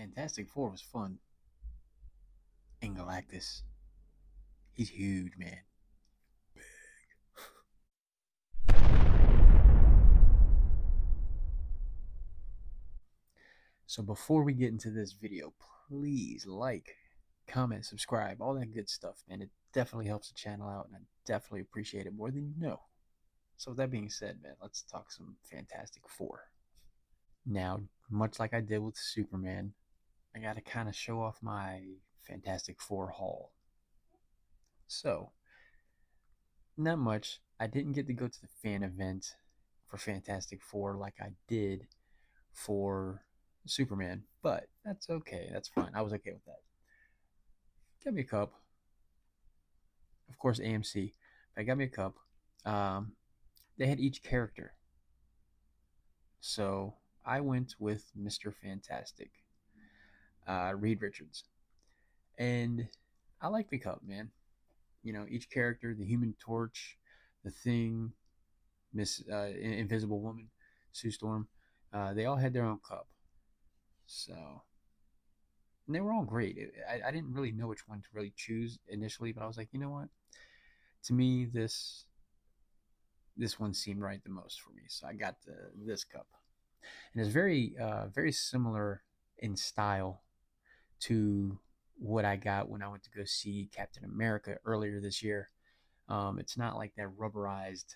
Fantastic Four was fun. And Galactus, he's huge, man. So before we get into this video, please like, comment, subscribe, all that good stuff, man. It definitely helps the channel out, and I definitely appreciate it more than you know. So with that being said, man, let's talk some Fantastic Four. Now, much like I did with Superman, I got to kind of show off my Fantastic Four haul. So, not much. I didn't get to go to the fan event for Fantastic Four like I did for Superman, but that's okay. That's fine. I was okay with that. Got me a cup. Of course, AMC. But I got me a cup. Um, they had each character. So I went with Mr. Fantastic, Reed Richards. And I like the cup, man. You know, each character, the Human Torch, the Thing, Miss Invisible Woman, Sue Storm, they all had their own cup. So, and they were all great. I didn't really know which one to really choose initially, but I was like, you know what? To me, this one seemed right the most for me. So I got this cup, and it's very similar in style to what I got when I went to go see Captain America earlier this year. It's not like that rubberized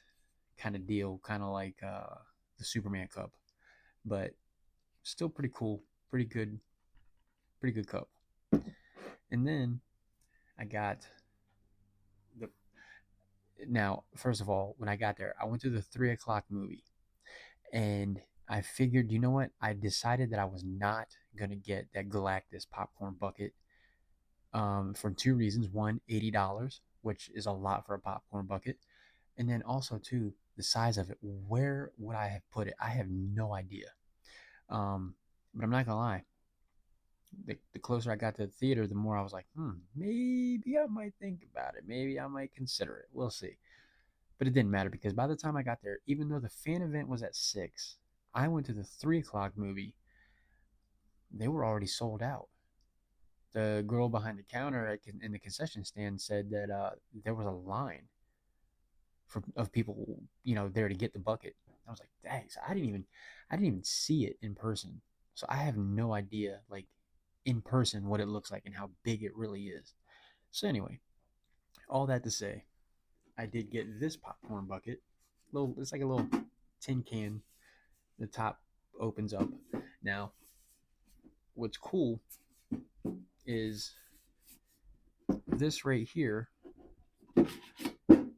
kind of deal, kind of like the Superman cup, but still pretty cool, pretty good cup. And then I got the now. First of all, when I got there, I went to the 3 o'clock movie, and I figured, you know what? I decided that I was not gonna get that Galactus popcorn bucket for two reasons. One, $80, which is a lot for a popcorn bucket, and then also two, the size of it. Where would I have put it? I have no idea. But I'm not gonna lie. The closer I got to the theater, the more I was like, maybe I might think about it. Maybe I might consider it. We'll see. But it didn't matter because by the time I got there, even though the fan event was at 6, I went to the 3 o'clock movie. They were already sold out. The girl behind the counter in the concession stand said that there was a line of people, there to get the bucket. I was like, dang! So I didn't even see it in person. So I have no idea, like in person, what it looks like and how big it really is. So anyway, all that to say, I did get this popcorn bucket. It's like a little tin can. The top opens up. Now, what's cool is this right here.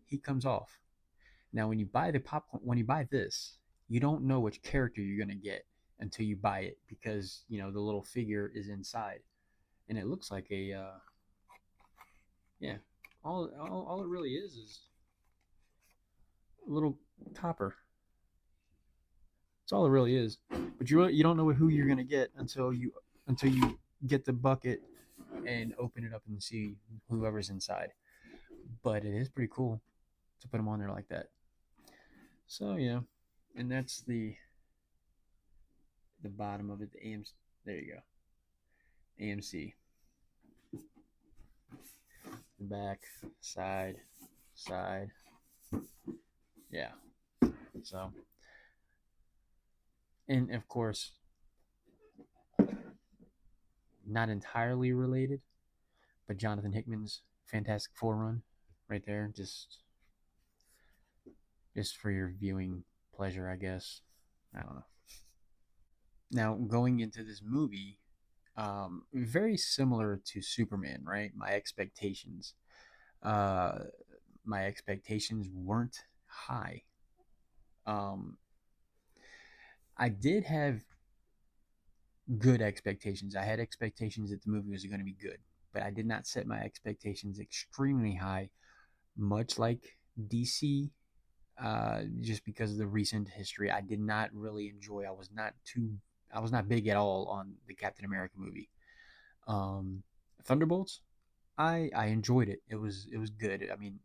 He comes off. Now, when you buy the popcorn, when you buy this, you don't know which character you're gonna get until you buy it because the little figure is inside, and it looks like yeah. All it really is a little topper. That's all it really is. But you don't know who you're gonna get until you get the bucket and open it up and see whoever's inside. But it is pretty cool to put them on there like that. So yeah, and that's the bottom of it. The AMC. There you go. AMC. The back, side, side. Yeah. So, and of course, not entirely related, but Jonathan Hickman's Fantastic Four run, right there, just for your viewing pleasure, I guess. I don't know. Now, going into this movie, very similar to Superman, right? Uh, my expectations weren't high. Um, I did have good expectations. I had expectations that the movie was going to be good, but I did not set my expectations extremely high, much like DC. Just because of the recent history, I did not really enjoy. I was not big at all on the Captain America movie. Um, Thunderbolts, I enjoyed it. It was good. I mean,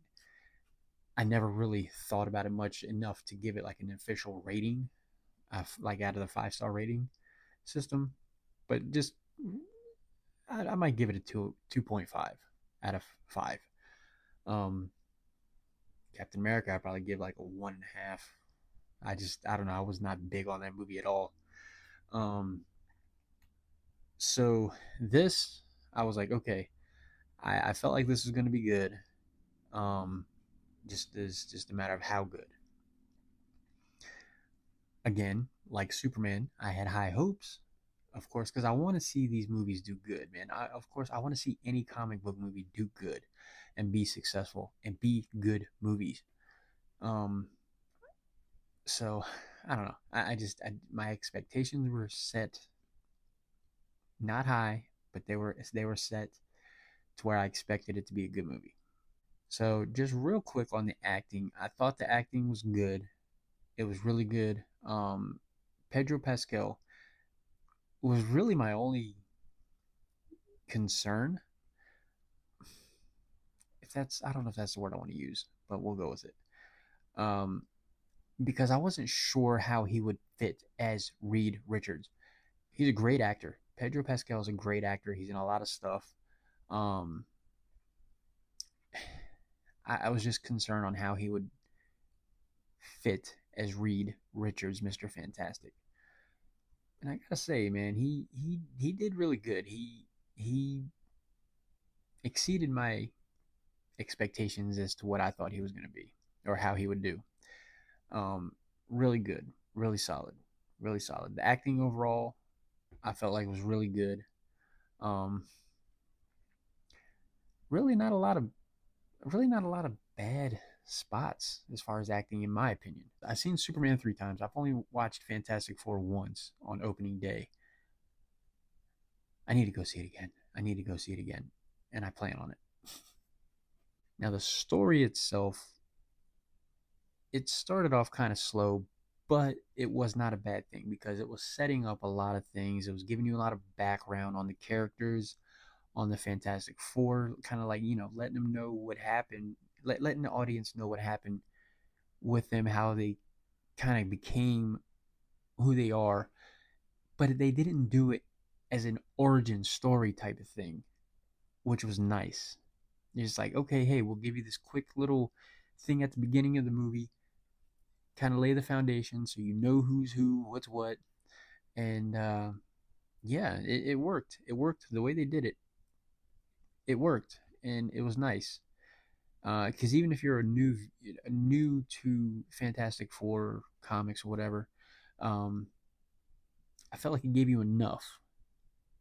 I never really thought about it much enough to give it like an official rating, like out of the 5-star rating system. But just I might give it a 2.5 out of 5. Um, Captain America, I probably give like a 1.5. I don't know. I was not big on that movie at all. Um, so this, I was like, okay, I felt like this was going to be good. Um, just a matter of how good. Again, like Superman, I had high hopes, of course, because I want to see these movies do good, man. Of course, I want to see any comic book movie do good and be successful and be good movies. Um, so I don't know. My expectations were set not high, but they were set to where I expected it to be a good movie. So just real quick on the acting, I thought the acting was good. It was really good. Pedro Pascal was really my only concern. If that's I don't know if that's the word I want to use, but we'll go with it. Um, because I wasn't sure how he would fit as Reed Richards. He's a great actor. Pedro Pascal is a great actor. He's in a lot of stuff. Um, I was just concerned on how he would fit as Reed Richards, Mr. Fantastic. And I gotta say, man, he did really good. He exceeded my expectations as to what I thought he was going to be or how he would do. Really good, really solid, really solid. The acting overall, I felt like was really good. Um, really not a lot of really not a lot of bad spots as far as acting, in my opinion. I've seen Superman 3 times. I've only watched Fantastic Four once on opening day. I need to go see it again. I need to go see it again, and I plan on it. Now the story itself, it started off kind of slow, but it was not a bad thing because it was setting up a lot of things. It was giving you a lot of background on the characters, on the Fantastic Four, kind of like, letting them know what happened, letting the audience know what happened with them, how they kind of became who they are. But they didn't do it as an origin story type of thing, which was nice. You're just like, okay, hey, we'll give you this quick little thing at the beginning of the movie, kind of lay the foundation so you know who's who, what's what, and yeah, it worked. It worked the way they did it. It worked, and it was nice. Because even if you're new to Fantastic Four comics or whatever, um, I felt like it gave you enough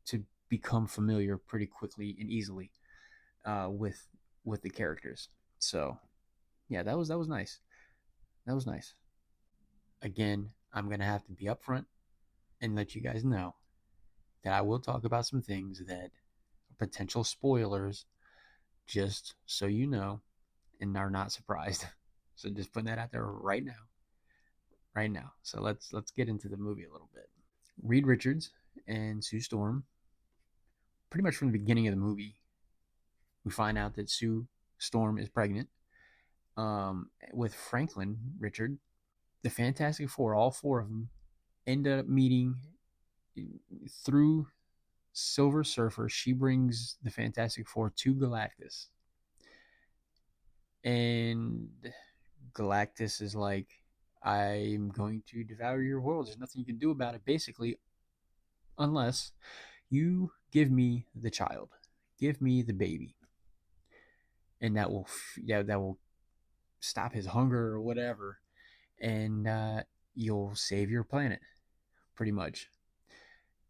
to become familiar pretty quickly and easily with the characters. So yeah, that was nice. That was nice. Again, I'm gonna have to be upfront and let you guys know that I will talk about some things that are potential spoilers, just so you know, and are not surprised. So just putting that out there right now, right now. So let's get into the movie a little bit. Reed Richards and Sue Storm. Pretty much from the beginning of the movie, we find out that Sue Storm is pregnant with Franklin Richard. The Fantastic Four, all four of them, end up meeting through Silver Surfer. She brings the Fantastic Four to Galactus. And Galactus is like, I'm going to devour your world. There's nothing you can do about it, basically, unless you give me the child, give me the baby, and that will stop his hunger or whatever, and you'll save your planet, pretty much.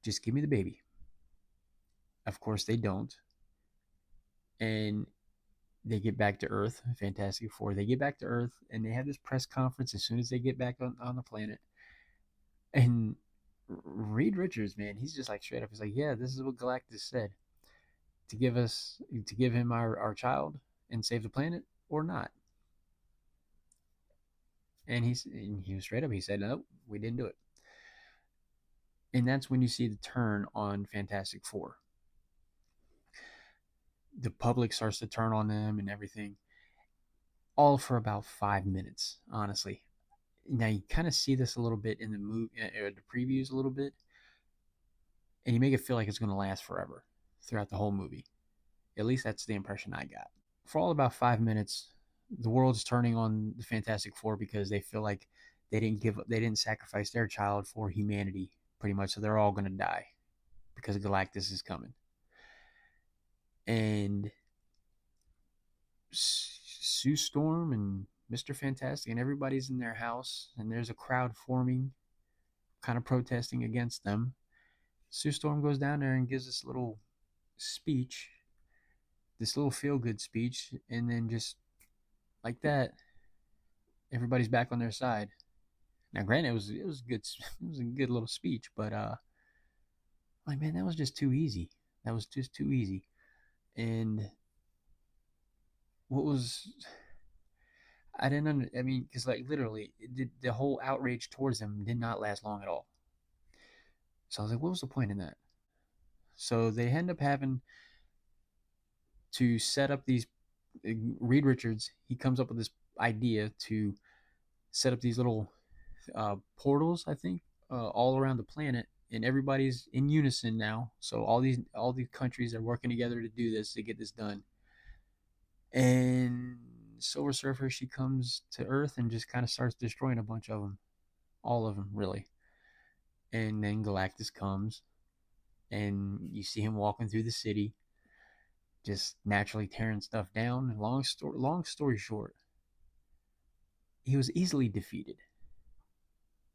Just give me the baby. Of course, they don't, and they get back to Earth. Fantastic Four. They get back to Earth, and they have this press conference as soon as they get back on the planet. And Reed Richards, man, he's just like straight up. He's like, "Yeah, this is what Galactus said, to give him our child and save the planet or not." And he was straight up. He said, "No, we didn't do it." And that's when you see the turn on Fantastic Four. The public starts to turn on them and everything, all for about 5 minutes, honestly. Now you kind of see this a little bit in the movie, or the previews a little bit, and you make it feel like it's going to last forever. throughout the whole movie. At least that's the impression I got. For all about 5 minutes, the world's turning on the Fantastic Four because they feel like they didn't sacrifice their child for humanity, pretty much. So they're all gonna die because Galactus is coming. And Sue Storm and Mr. Fantastic and everybody's in their house, and there's a crowd forming, kind of protesting against them. Sue Storm goes down there and gives this little speech, this little feel good speech, and then just like that, everybody's back on their side. Now, granted, it was good, it was a good little speech, but like man, that was just too easy. That was just too easy. And what was I didn't under, I mean, because like literally, the whole outrage towards them did not last long at all. So I was like, what was the point in that? So they end up having to set up these. Reed Richards, he comes up with this idea to set up these little portals, I think, all around the planet, and everybody's in unison now. So all these countries are working together to do this to get this done. And Silver Surfer, she comes to Earth and just kind of starts destroying a bunch of them, all of them, really. And then Galactus comes, and you see him walking through the city, just naturally tearing stuff down. And long story short, he was easily defeated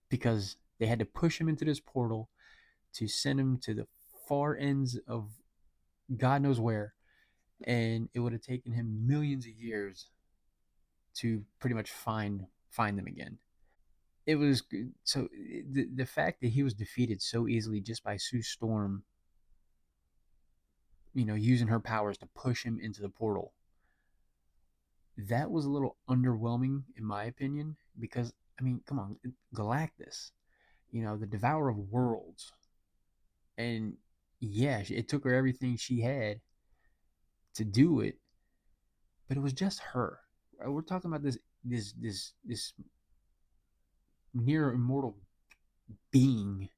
because they had to push him into this portal to send him to the far ends of God knows where, and it would have taken him millions of years to pretty much find them again. It was so the fact that he was defeated so easily just by Sue Storm, using her powers to push him into the portal. That was a little underwhelming in my opinion because I mean, come on, Galactus, the Devourer of Worlds, and yeah, it took her everything she had to do it, but it was just her. We're talking about this near immortal being,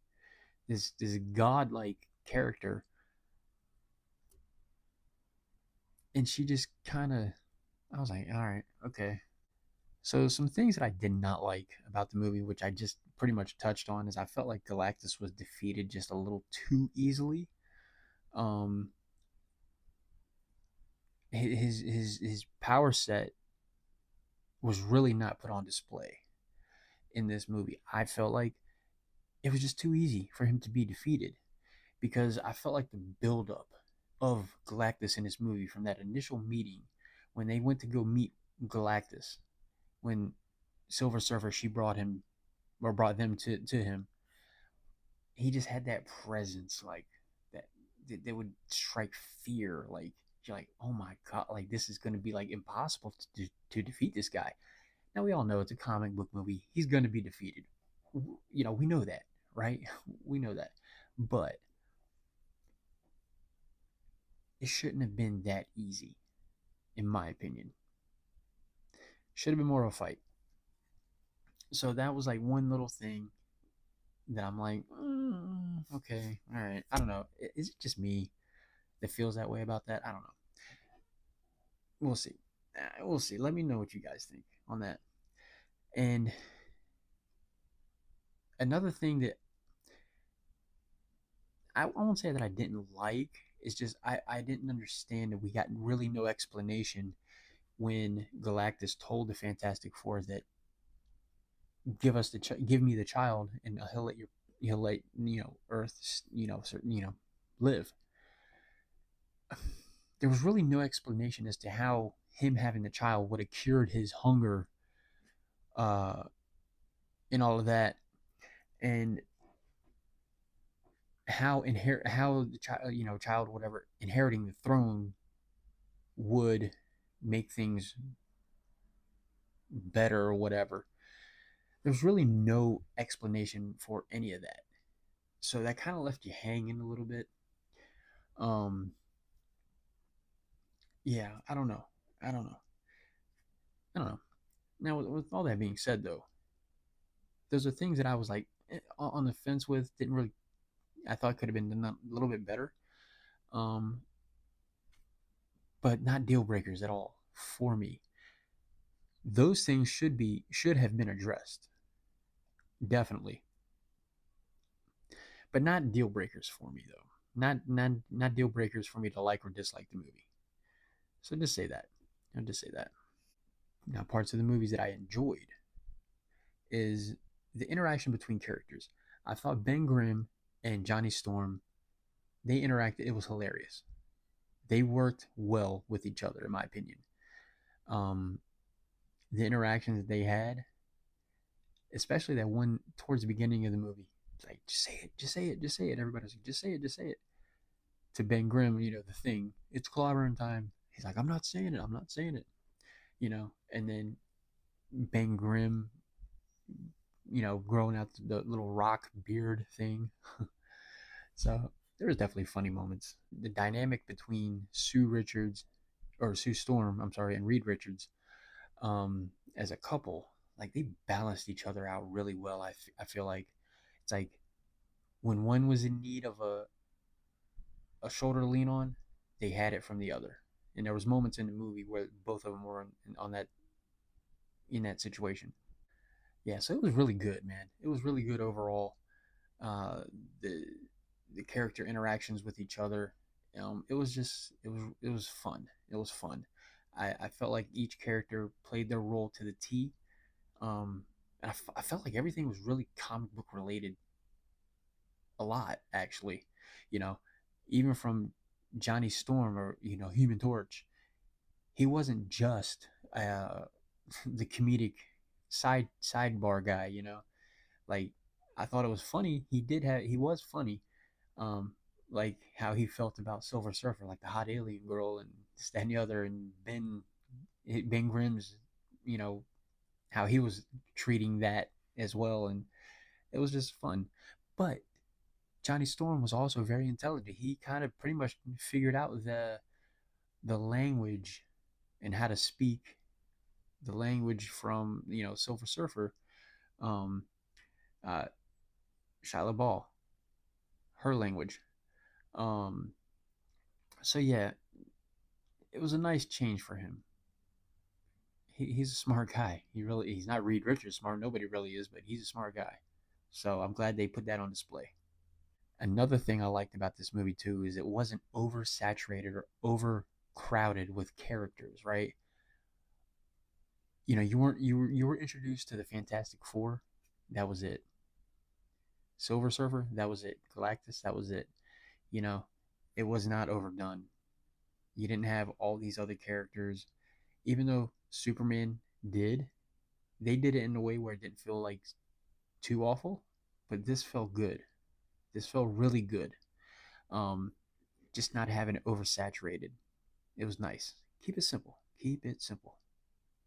this godlike character, and she just kind of. I was like, all right, okay. So some things that I did not like about the movie, which I just pretty much touched on, is I felt like Galactus was defeated just a little too easily. Um, his power set was really not put on display in this movie. I felt like it was just too easy for him to be defeated because I felt like the buildup of Galactus in this movie from that initial meeting when they went to go meet Galactus, when Silver Surfer she brought him or brought them to him, he just had that presence like that that would strike fear. Like you're like, oh my god, like this is going to be like impossible to defeat this guy. Now we all know it's a comic book movie. He's going to be defeated. We know that, right? We know that, but it shouldn't have been that easy, in my opinion. Should have been more of a fight. So that was like one little thing that I'm like, okay, all right. I don't know. Is it just me that feels that way about that? I don't know. We'll see. We'll see. Let me know what you guys think on that. And another thing that I won't say that I didn't like, it's just I didn't understand that we got really no explanation when Galactus told the Fantastic Four that give me the child and he'll let Earth live. There was really no explanation as to how him having the child would have cured his hunger, uh, and all of that, and how the child child whatever inheriting the throne would make things better or whatever. There's really no explanation for any of that, so that kind of left you hanging a little bit. Um, yeah, I don't know. I don't know. I don't know. Now, with all that being said, though, those are things that I was like on the fence with. Didn't really. I thought could have been done a little bit better. um, but not deal breakers at all for me. Those things should have been addressed, definitely, but not deal breakers for me though. Not deal breakers for me to like or dislike the movie. So just say that. I'll just say that. Now, parts of the movies that I enjoyed is the interaction between characters. I thought Ben Grimm and Johnny Storm, they interacted. It was hilarious. They worked well with each other, in my opinion. Um, the interactions that they had, especially that one towards the beginning of the movie, it's like just say it, just say it, just say it. Everybody's like, just say it, just say it. To Ben Grimm, the thing. It's clobbering time. He's like, I'm not saying it. I'm not saying it. And then Ben Grimm, growing out the little rock beard thing. So there was definitely funny moments. The dynamic between Sue Storm, I'm sorry, and Reed Richards, as a couple, like they balanced each other out really well. I feel like it's like when one was in need of a shoulder to lean on, they had it from the other. And there was moments in the movie where both of them were on that in that situation. Yeah, so it was really good, man. It was really good overall. Uh, the the character interactions with each other. It was fun. It was fun. I felt like each character played their role to the T. And I felt like everything was really comic book related a lot, actually. You know, even from Johnny Storm or Human Torch, he wasn't just the comedic sidebar guy. Like I thought it was funny. He was funny, um, like how he felt about Silver Surfer, like the hot alien girl, and this, that, and the other, and Ben Grimm's, you know, how he was treating that as well, and it was just fun. But Johnny Storm was also very intelligent. He kind of pretty much figured out the language and how to speak the language from Silver Surfer, um, uh, Shia LaBeouf, her language. Um, so yeah, it was a nice change for him. He's a smart guy. He's not Reed Richards smart. Nobody really is, but he's a smart guy. So I'm glad they put that on display. Another thing I liked about this movie too is it wasn't oversaturated or overcrowded with characters, right? You were introduced to the Fantastic Four. That was it. Silver Surfer, that was it. Galactus, that was it. You know, it was not overdone. You didn't have all these other characters. Even though Superman did, they did it in a way where it didn't feel like too awful, but this felt good. This felt really good. Um, just not having it oversaturated. It was nice. Keep it simple. Keep it simple.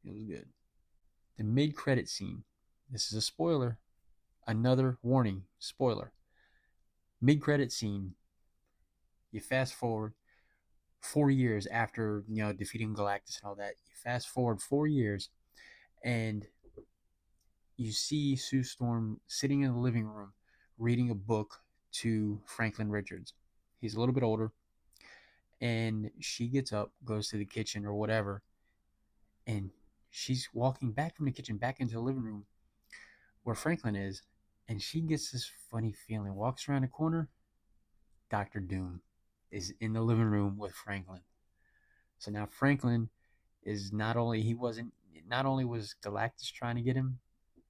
It was good. The mid-credit scene. This is a spoiler. Another warning. Spoiler. Mid-credit scene. You fast forward 4 years after defeating Galactus and all that. You fast forward 4 years, and you see Sue Storm sitting in the living room reading a book to Franklin Richards. He's a little bit older, and she gets up, goes to the kitchen or whatever, and she's walking back from the kitchen back into the living room where Franklin is, and she gets this funny feeling. Walks around the corner, Doctor Doom is in the living room with Franklin. So now Franklin is not only was Galactus trying to get him,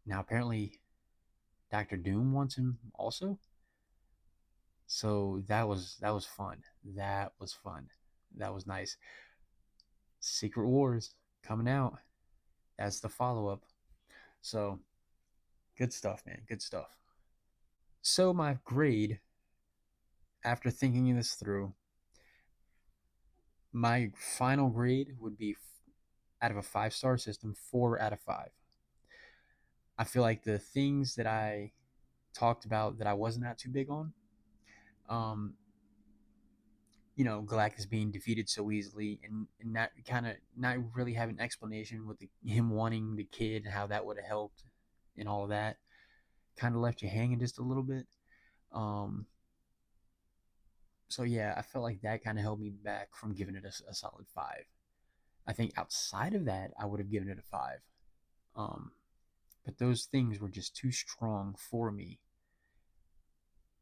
now apparently Doctor Doom wants him also. So that was fun. That was fun. That was nice. Secret Wars coming out. That's the follow up. So good stuff, man. Good stuff. So my grade, after thinking this through, my final grade would be out of a 5-star system, 4 out of 5. I feel like the things that I talked about that I was not too big on, um, Galactus being defeated so easily and not kind of not really having an explanation with him wanting the kid and how that would have helped and all of that kind of left you hanging just a little bit. Um, So yeah, I felt like that kind of held me back from giving it a solid five. I think outside of that, I would have given it a five. Um, but those things were just too strong for me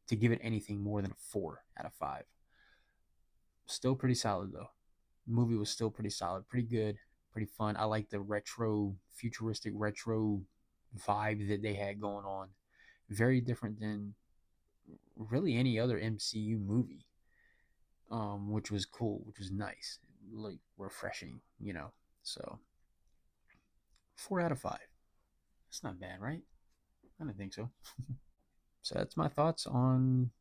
to give it anything more than a 4 out of 5. Still pretty solid though. The movie was still pretty solid, pretty good, pretty fun. I like the retro, futuristic retro vibe that they had going on. Very different than really any other MCU movie, which was cool, which was nice, like refreshing, you know. So 4 out of 5. That's not bad, right? I don't think so. So that's my thoughts on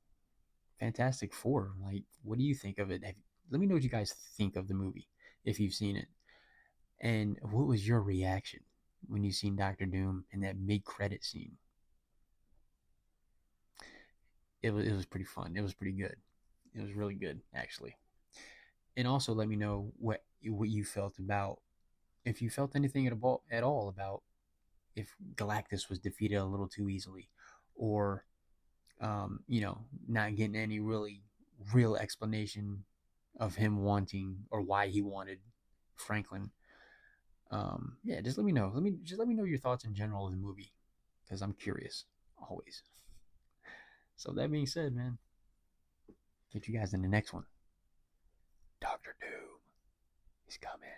Fantastic Four. Like, what do you think of it? Let me know what you guys think of the movie if you've seen it, and what was your reaction when you seen Doctor Doom in that mid-credit scene? It was pretty fun. It was pretty good. It was really good actually. And also let me know what you felt about, if you felt anything at all about if Galactus was defeated a little too easily, or not getting any really real explanation of him wanting or why he wanted Franklin. Yeah, just let me know. Let me know your thoughts in general of the movie, because I'm curious always. So that being said, man, get you guys in the next one. Doctor Doom is coming.